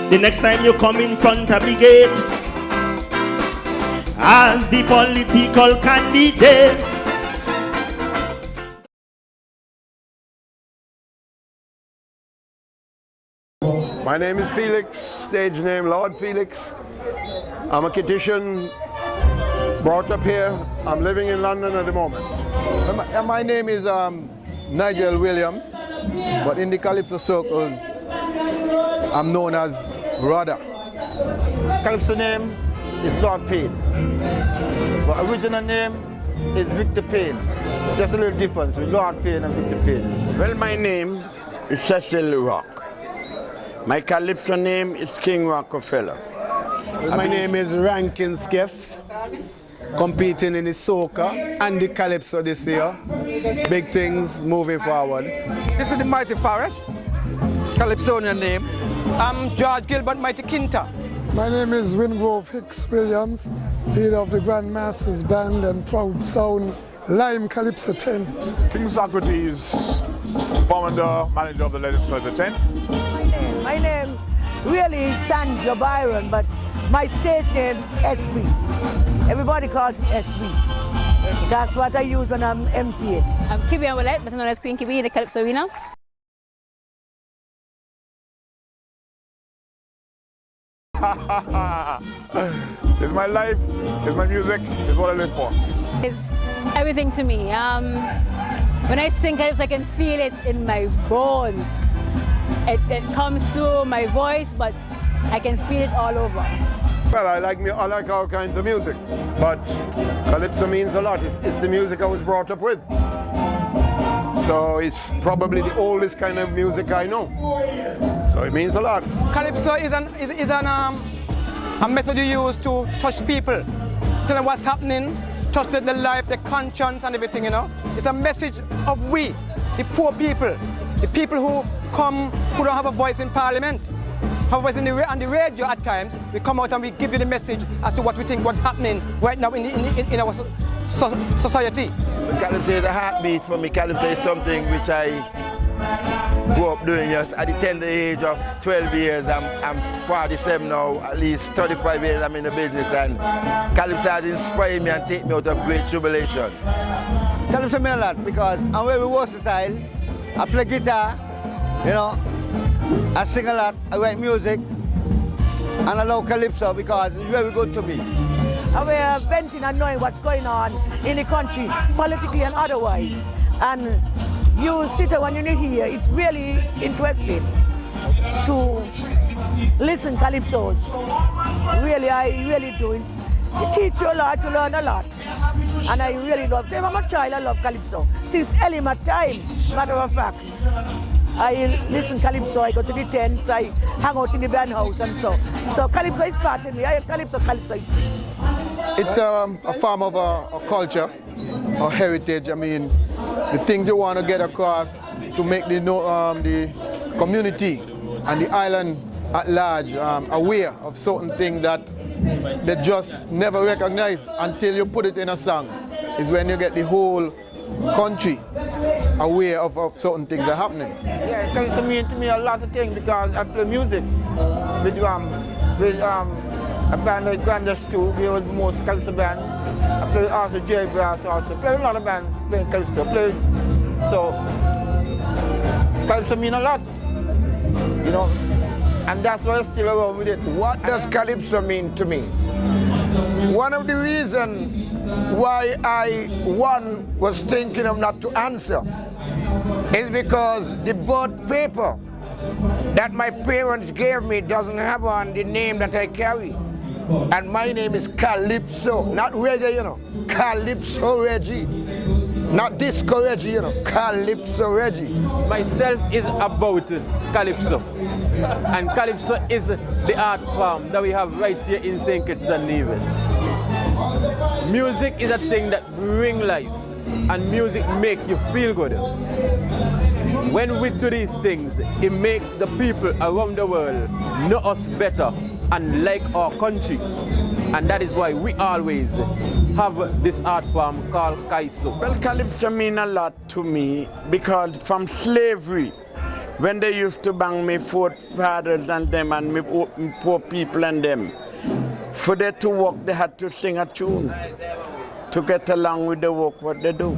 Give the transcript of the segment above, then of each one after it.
The next time you come in front of the gate as the political candidate, my name is Felix, stage name Lord Felix. I'm a Kititian, brought up here. I'm living in London at the moment. My name is Nigel Williams, but in the Calypso circles, I'm known as Rudder. Calypso name is Lord Payne, but original name is Victor Payne. Just a little difference with Lord Payne and Victor Payne. Well, my name is Cecil Rock. My Calypso name is King Rockefeller. My name is Rankin Skiff, competing in the soca and the Calypso this year. Big things moving forward. This is the Mighty Forest, Calypsonian name. I'm George Gilbert Mighty Kinta. My name is Wingrove Hicks Williams, leader of the Grand Masters Band and proud sound Lime Calypso Tent. King Socrates, founder, manager of the Legends Calypso Tent. My name really is Sandra Byron, but my stage name SB. Everybody calls me SB. That's what I use when I'm MCA. I'm Kibian Willette, better known as Queen Kibi in the Calypso arena. It's my life, it's my music, it's what I live for. It's everything to me. When I sing Calypso, I can feel it in my bones. It comes through my voice, but I can feel it all over. Well, I like all kinds of music, but Calypso means a lot. It's the music I was brought up with. So it's probably the oldest kind of music I know. So it means a lot. Calypso is a method you use to touch people, tell them what's happening, touch their life, their conscience and everything, you know. It's a message of we, the poor people, the people who don't have a voice in Parliament, have a voice on the radio at times. We come out and we give you the message as to what we think what's happening right now in our society. Calypso is a heartbeat for me. Calypso is something which I grew up doing just at the tender age of 12 years. I'm 47 now, at least 35 years I'm in the business, and Calypso has inspired me and taken me out of great tribulation. Calypso means a lot because I'm very versatile. I play guitar, you know, I sing a lot, I write music, and I love Calypso because it's very good to me. And we're venting and knowing what's going on in the country, politically and otherwise. And you sit when you're here, it's really interesting to listen Calypsos. Really, I really do. It teaches you a lot, you learn a lot. And I really love, since I'm a child, I love Calypso. Since early my time, matter of fact. I listen Calypso, I go to the tents, I hang out in the band house and so. So Calypso is part of me, I am Calypso is me. It's a form of a culture, a heritage. I mean, the things you want to get across to make the community and the island at large aware of certain things that they just never recognize until you put it in a song. Is when you get the whole country aware of certain things that are happening. Yeah, Calypso means to me a lot of things because I play music with a band like Grandest 2, we are the most Calypso band. I play also J Brass also, play a lot of bands playing Calypso. So Calypso means a lot, you know, and that's why I'm still around with it. What does Calypso mean to me? One of the reasons why I was thinking of not to answer is because the birth paper that my parents gave me doesn't have on the name that I carry. And my name is Calypso, not Reggae, you know. Calypso Reggie. Not Disco Reggie, you know. Calypso Reggie. Myself is about Calypso. And Calypso is the art form that we have right here in St. Kitts and Nevis. Music is a thing that brings life, and music makes you feel good. When we do these things, it makes the people around the world know us better and like our country. And that is why we always have this art form called Calypso. Well, Calypso means a lot to me because from slavery when they used to bang me forefathers and them and me poor people and them, for them to walk, they had to sing a tune to get along with the work what they do.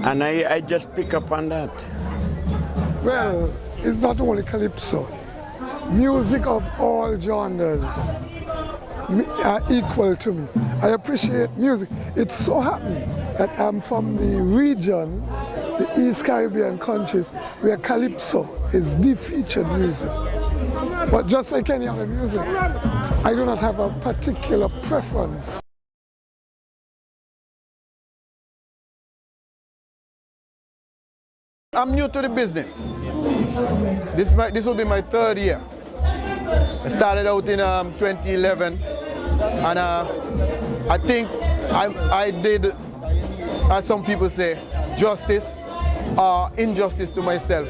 And I just pick up on that. Well, it's not only calypso. Music of all genres are equal to me. I appreciate music. It so happened that I'm from the region, the East Caribbean countries, where calypso is the featured music. But just like any other music, I do not have a particular preference. I'm new to the business. This will be my third year. I started out in 2011, and I think I did, as some people say, justice or injustice to myself.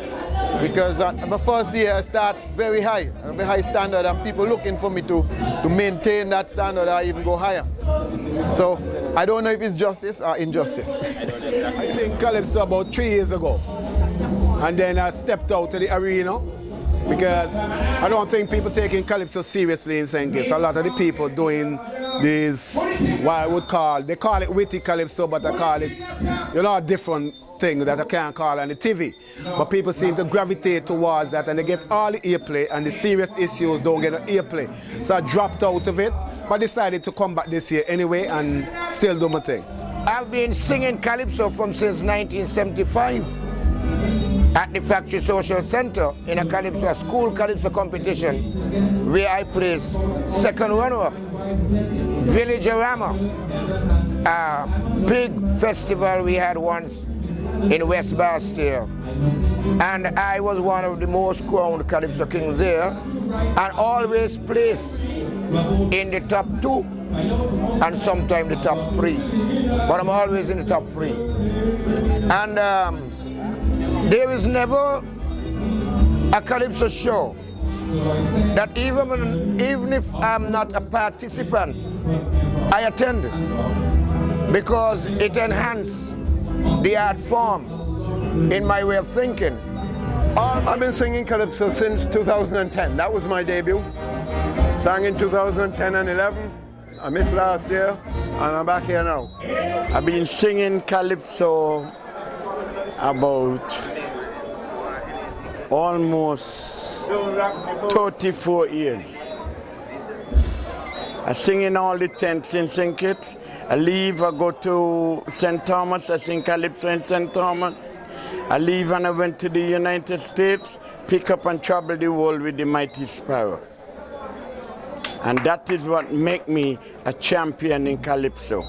Because my first year I start very high, a very high standard, and people looking for me to maintain that standard or even go higher. So I don't know if it's justice or injustice. I sang calypso about 3 years ago, and then I stepped out to the arena because I don't think people taking calypso seriously in St. Kitts. A lot of the people doing this, what I would call, they call it witty calypso, but I call it, you know, a different thing that I can't call on the TV. But people seem to gravitate towards that, and they get all the airplay, and the serious issues don't get an airplay. So I dropped out of it, but decided to come back this year anyway and still do my thing. I've been singing calypso since 1975 at the Factory Social Center in a school calypso competition where I placed second runner-up. Villagerama, a big festival we had once in West Bastille, and I was one of the most crowned calypso kings there, and always placed in the top 2 and sometimes the top 3, but I'm always in the top 3. And there is never a calypso show that even if I'm not a participant, I attend, because it enhances the art form in my way of thinking. I've been singing calypso since 2010. That was my debut. Sang in 2010 and 11. I missed last year, and I'm back here now. I've been singing calypso about almost 34 years. I sing in all the tents in St. Kitts. I leave, I go to St. Thomas, I sing calypso in St. Thomas. I leave and I went to the United States, pick up and travel the world with the Mighty Sparrow. And that is what make me a champion in calypso.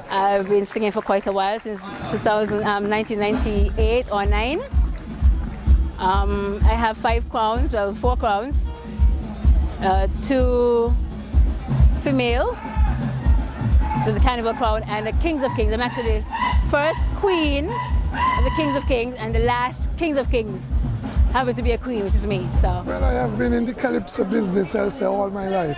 I've been singing for quite a while, since 1998 or 9. I have 5 crowns, well, 4 crowns, 2 female, so the Carnival crown, and the Kings of Kings. I'm actually first queen of the Kings of Kings, and the last Kings of Kings happen to be a queen, which is me. So. Well, I have been in the calypso business, I'll say, all my life.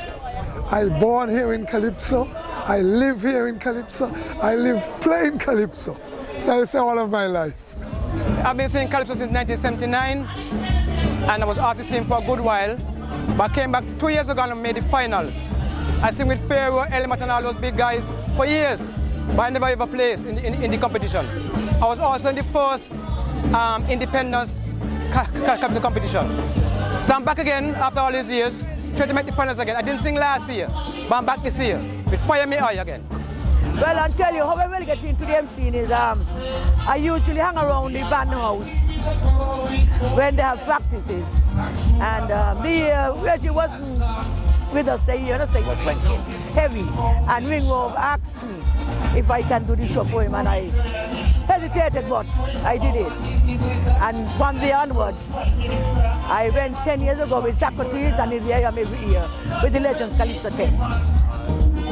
I born here in calypso, I live here in calypso, I live playing calypso. So I'll say all of my life. I've been singing calypso since 1979, and I was artisting for a good while, but I came back 2 years ago and made the finals. I sing with Pharaoh, Element, and all those big guys for years, but I never ever placed in the competition. I was also in the first independence calypso competition. So I'm back again after all these years, trying to make the finals again. I didn't sing last year, but I'm back this year with Fire Me Eye again. Well, I'll tell you, how I will get into the MC is I usually hang around the band house when they have practices. And the year Reggie wasn't with us the year, he was drinking heavy. And Ringrove asked me if I can do the show for him, and I hesitated, but I did it. And from there onwards, I went 10 years ago with Socrates, and here I am every year with the Legends Calypso 10.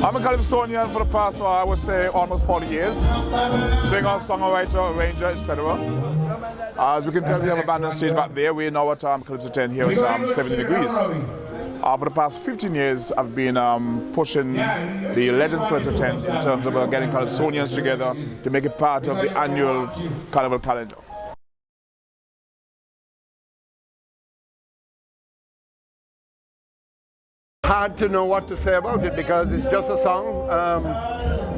I'm a Calypsonian for the past, I would say, almost 40 years. Singer, songwriter, arranger, etc. As you can tell, we have a band on stage back there. We're now at Calypso 10 here at 70 Degrees. For the past 15 years, I've been pushing the Legends Calypso 10 in terms of getting Calypsonians together to make it part of the annual Carnival calendar. hard to know what to say about it because it's just a song.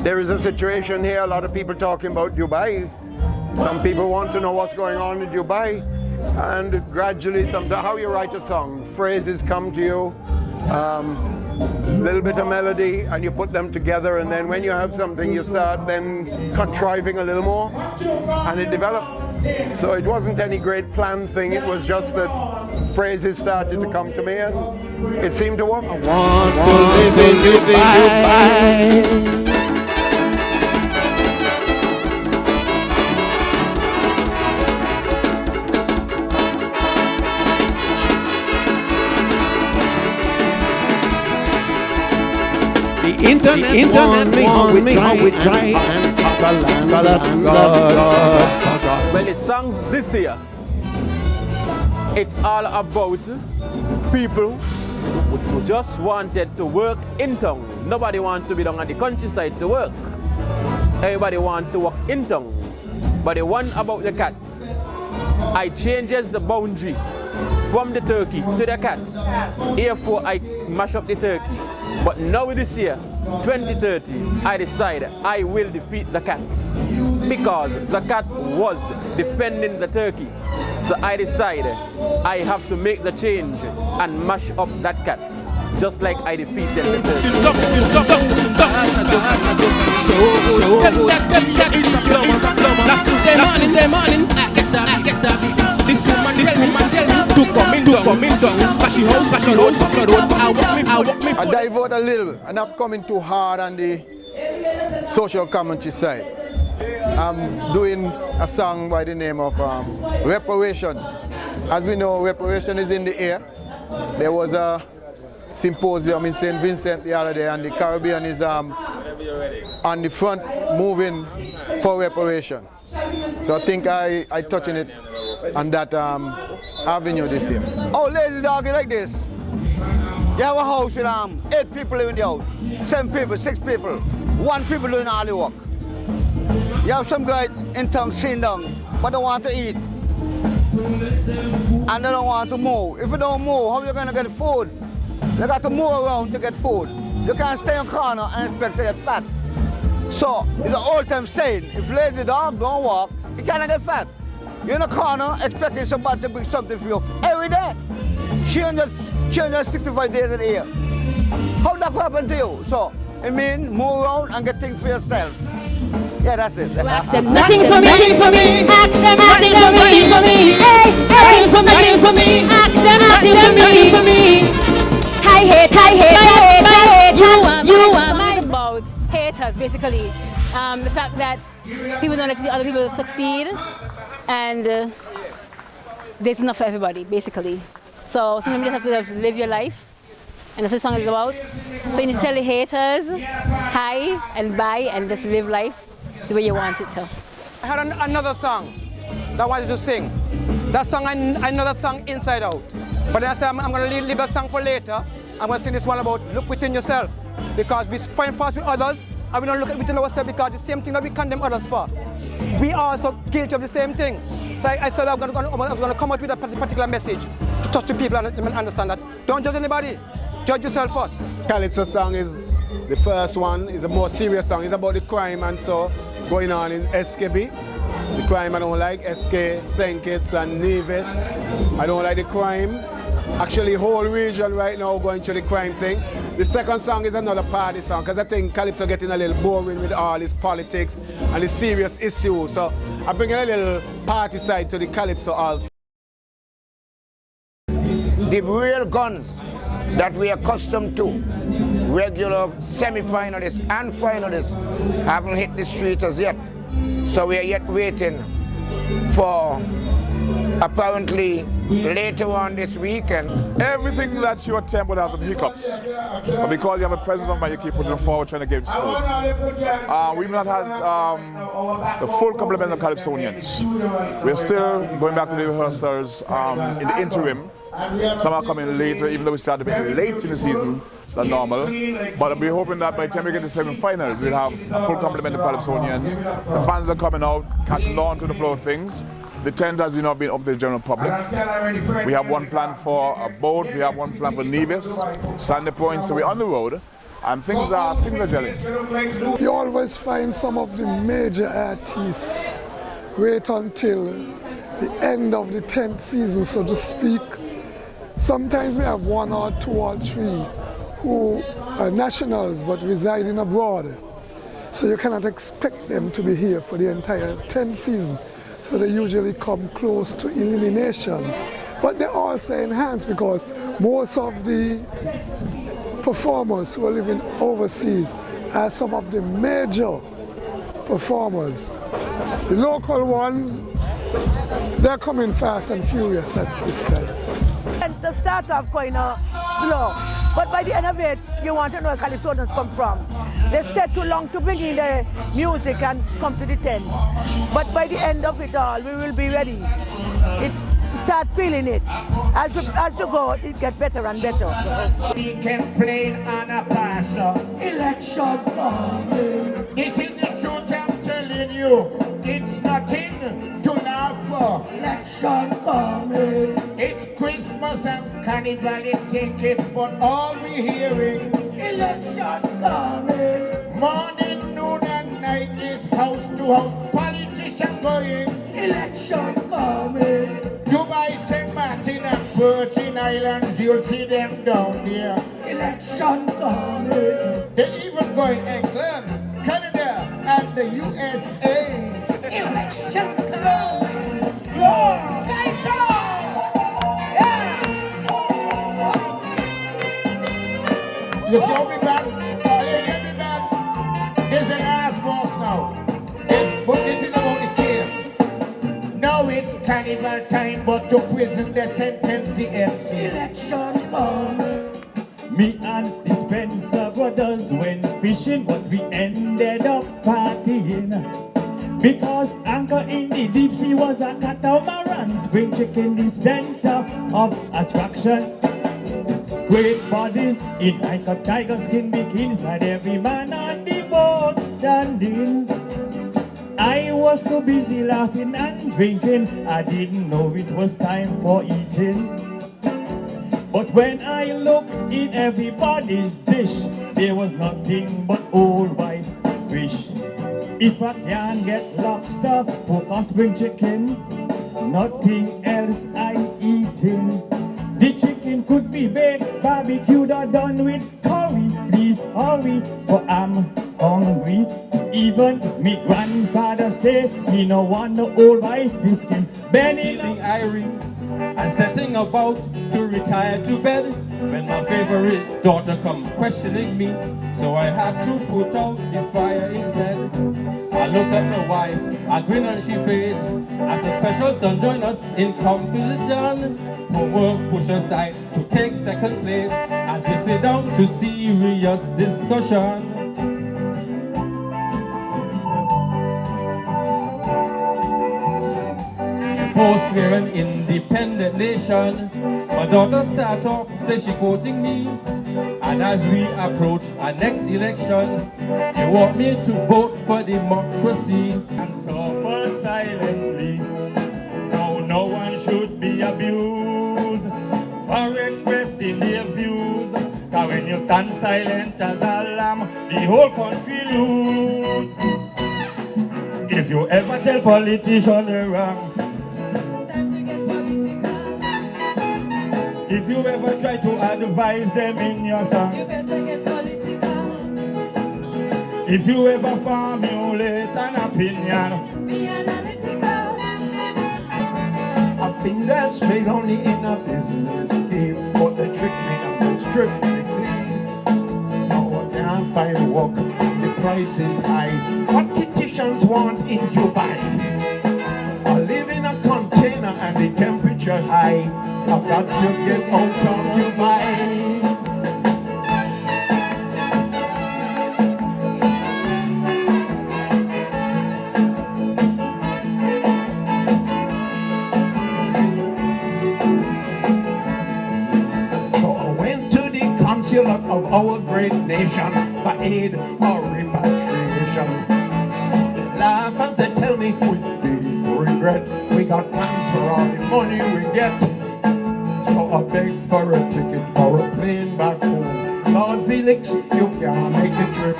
There is a situation here, a lot of people talking about Dubai. Some people want to know what's going on in Dubai. And gradually, how you write a song, phrases come to you, little bit of melody, and you put them together, and then when you have something, you start then contriving a little more, and it developed. So it wasn't any great planned thing, it was just that phrases started to come to me, and it seemed to work. I want to live in Dubai. The internet want me how we try and salad God. Well, the songs this year, it's all about people who just wanted to work in town. Nobody wants to be down at the countryside to work. Everybody wants to work in town. But the one about the cat, I changes the boundary from the turkey to the cat. Therefore, I mash up the turkey. But now this year, 2030, I decide I will defeat the cats because the cat was defending the turkey. So I decide I have to make the change and mash up that cat, just like I defeated the turkey. Last Tuesday morning, I get that. This woman to come in down. Fashion house, I walk me. I divert a little, and I'm coming too hard on the social commentary side. I'm doing a song by the name of Reparation. As we know, reparation is in the air. There was a symposium in St. Vincent the other day, and the Caribbean is on the front moving for reparation. So I think I touching it on that avenue this year. Oh, lazy dog, like this. You have a house with 8 people living in the house, 7 people, 6 people, 1 people doing all the work. You have some guy in town sitting down, but they want to eat. And they don't want to move. If you don't move, how are you going to get food? You got to move around to get food. You can't stay in a corner and expect to get fat. So, it's an old-time saying, if lazy dog don't walk, you cannot get fat. You're in a corner expecting somebody to bring something for you every day. 365 days in a year. How that happen to you? So, it means move around and get things for yourself. Yeah, that's it. Ask them nothing for me. Ask them nothing for me. Hey, for me. Ask them nothing for me. I hate. You are my. About haters, basically. The fact that people don't like to see other people succeed, and there's enough for everybody, basically. So sometimes you just have to live your life, and that's what the song is about. So you need to tell the haters hi and bye, and just live life the way you want it to. I had another song that I wanted to sing. That song, I know that song inside out. But then I said, I'm going to leave that song for later. I'm going to sing this one about look within yourself. Because we find fault with others, and we don't look within ourselves because the same thing that we condemn others for. We are also guilty of the same thing. So I said I was going to come out with a particular message to touch the people and understand that. Don't judge anybody. Judge yourself first. Calypso song is the first one. It's a more serious song. It's about the crime and so going on in SKB. The crime I don't like, SK, St. Kitts and Nevis. I don't like the crime. Actually, whole region right now going through the crime thing. The second song is another party song because I think Calypso getting a little boring with all his politics and the serious issues. So I'm bringing a little party side to the Calypso also. The real guns that we are accustomed to, regular semi-finalists and finalists, haven't hit the street as yet. So we are yet waiting for apparently later on this weekend. Everything that you attempt would have some hiccups, but because you have a presence of mind, you keep pushing forward, trying to get it smooth. We've not had the full complement of Calypsonians. We're still going back to the rehearsals in the interim. Some are coming later, even though we started a bit late in the season than normal. But we're hoping that by the time we get to semi-finals, we'll have a full complement of Calypsonians. The fans are coming out, catching on to the flow of things. The tent has been up to the general public. We have one plan for a boat, we have one plan for Nevis, Sandy Point, so we're on the road and things are gelling. You always find some of the major artists wait until the end of the 10th season, so to speak. Sometimes we have 1 or 2 or 3 who are nationals but residing abroad. So you cannot expect them to be here for the entire 10th season. So they usually come close to eliminations. But they also enhance because most of the performers who are living overseas are some of the major performers. The local ones, they're coming fast and furious at this time. And to start off kind of slow, but by the end of it, you want to know where Calypsonians come from. They stay too long to bring in the music and come to the tent. But by the end of it all, we will be ready. Start feeling it. As you go, it gets better and better. We can play on a pass. Election coming. This is the truth I'm telling you. It's nothing to laugh for. Election coming. It's Christmas and Carnival, it's tickets, but all we hearing. Election coming. Morning, noon and night is house to house. Politicians going. Election coming. Dubai, St. Martin and Virgin Islands, you'll see them down there. Election coming. They even go in England, Canada, and the USA. Election coming. Yeah. You saw me back? Oh, you get me back? There's an ass boss now. But this is about the case. Now it's carnival time, but to prison they sentence the FC. Election coming. Me and the Spencer brothers went fishing, but we ended up partying. Because anchor in the deep sea was a catamaran, spring chicken the center of attraction. Great bodies in like a tiger skin bikinis, and every man on the boat standing. I was too busy laughing and drinking, I didn't know it was time for eating. But when I looked in everybody's dish, there was nothing but old white fish. If I can get lobster, pork or spring chicken, nothing else I eating. The chicken could be baked, barbecued or done with curry. Please hurry, for I'm hungry. Even me grandfather say he no want no old white biscuit. Benny Irene and setting about to retire to bed when my favorite daughter come questioning me. So I had to put out the fire instead. I look at my wife, I grin on she face as a special son join us in composition. Homework push aside to take second place as we sit down to serious discussion. Post we're an independent nation. My daughter start off, say she quoting me. And as we approach our next election, they want me to vote for democracy. And suffer silently. No one should be abused for expressing their views. Cause when you stand silent as a lamb, the whole country lose. If you ever tell politicians they're wrong, if you ever try to advise them in your song, you better get political. If you ever formulate an opinion, be analytical. I think that's made only in a business scheme, but they trick me and they strip me clean. Now I can't find work, the price is high. Politicians want in Dubai. I live in a container and the temperature high. I've got to get out of Dubai. So I went to the consulate of our great nation for aid or repatriation. They laugh and they tell me we'd be great. regret. We got plans for all the money we get. So I beg for a ticket for a plane back home. Lord Felix, you can't make the trip.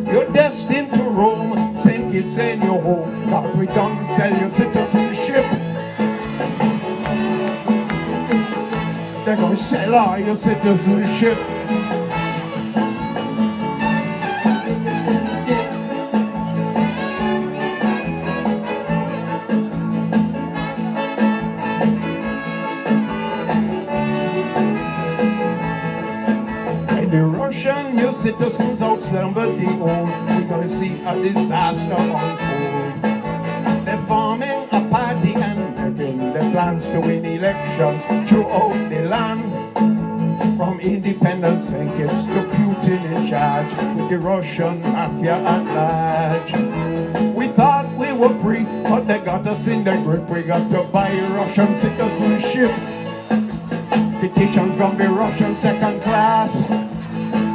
You're destined to roam. St. Kitts ain't your home. Cause we don't sell your citizenship. They're gonna sell all your citizenship. Your citizens outnumber the old. We're gonna see a disaster unfold. They're forming a party and making their plans to win elections throughout the land. From independent St. Kitts to Putin in charge, with the Russian mafia at large. We thought we were free, but they got us in their grip. We got to buy Russian citizenship. Petitions gonna be Russian second class.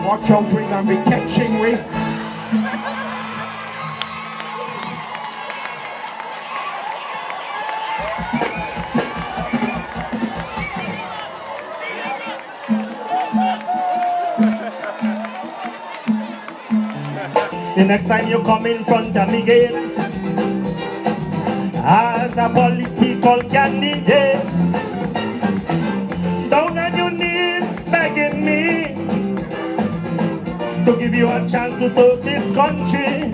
Watch out, we gonna be catching we. The next time you come in front of me again as a political candidate, down on your knees begging me to give you a chance to serve this country.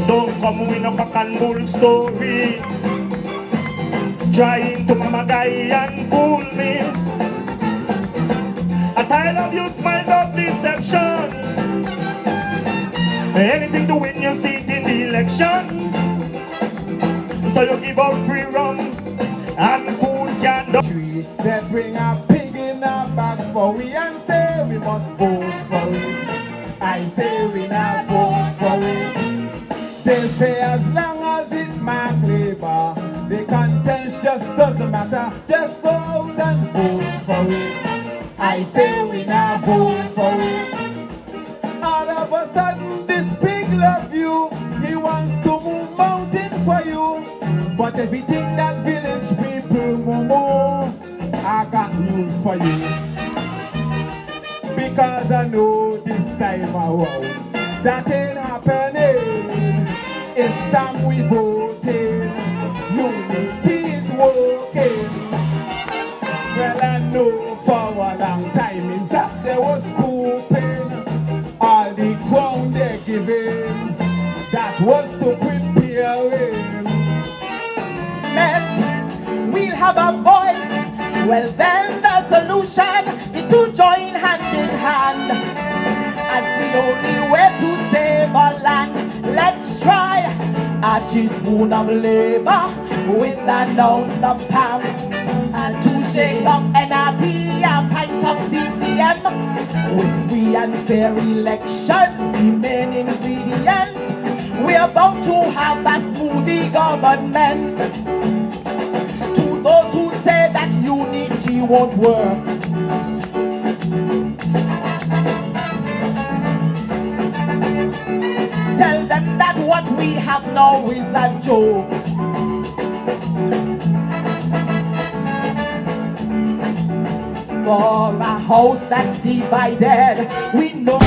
Don't come with a cock and bull story, trying to mama guy and fool me. I'm tired of your smile of deception. Anything to win your seat in the election. So you give out free rum and food can do. They bring a pig in a bag for we and say we must vote for it. I say we not vote for it. They say as long as it mark labor, the contents just doesn't matter. Just go out and vote for it. I say we not vote for it. All of a sudden this pig love you. He wants to move mountain for you. But if you think that village people move, I got news for you. Because I know this time around that ain't happening. It's time we voting. Unity is working. Well, I know for a long time is that there was scooping. All the crown they're giving, that was to prepare him. We'll have a voice. Well then the solution is to join hand in hand. As the only way to save our land. Let's try a teaspoon of labor with an ounce of palm, and 2 shakes of NRP, a pint of CCM. With free and fair elections, the main ingredient, we're about to have a smoothie government. To those who say that unity won't work, tell them that what we have now is a joke. For a house that's divided, we know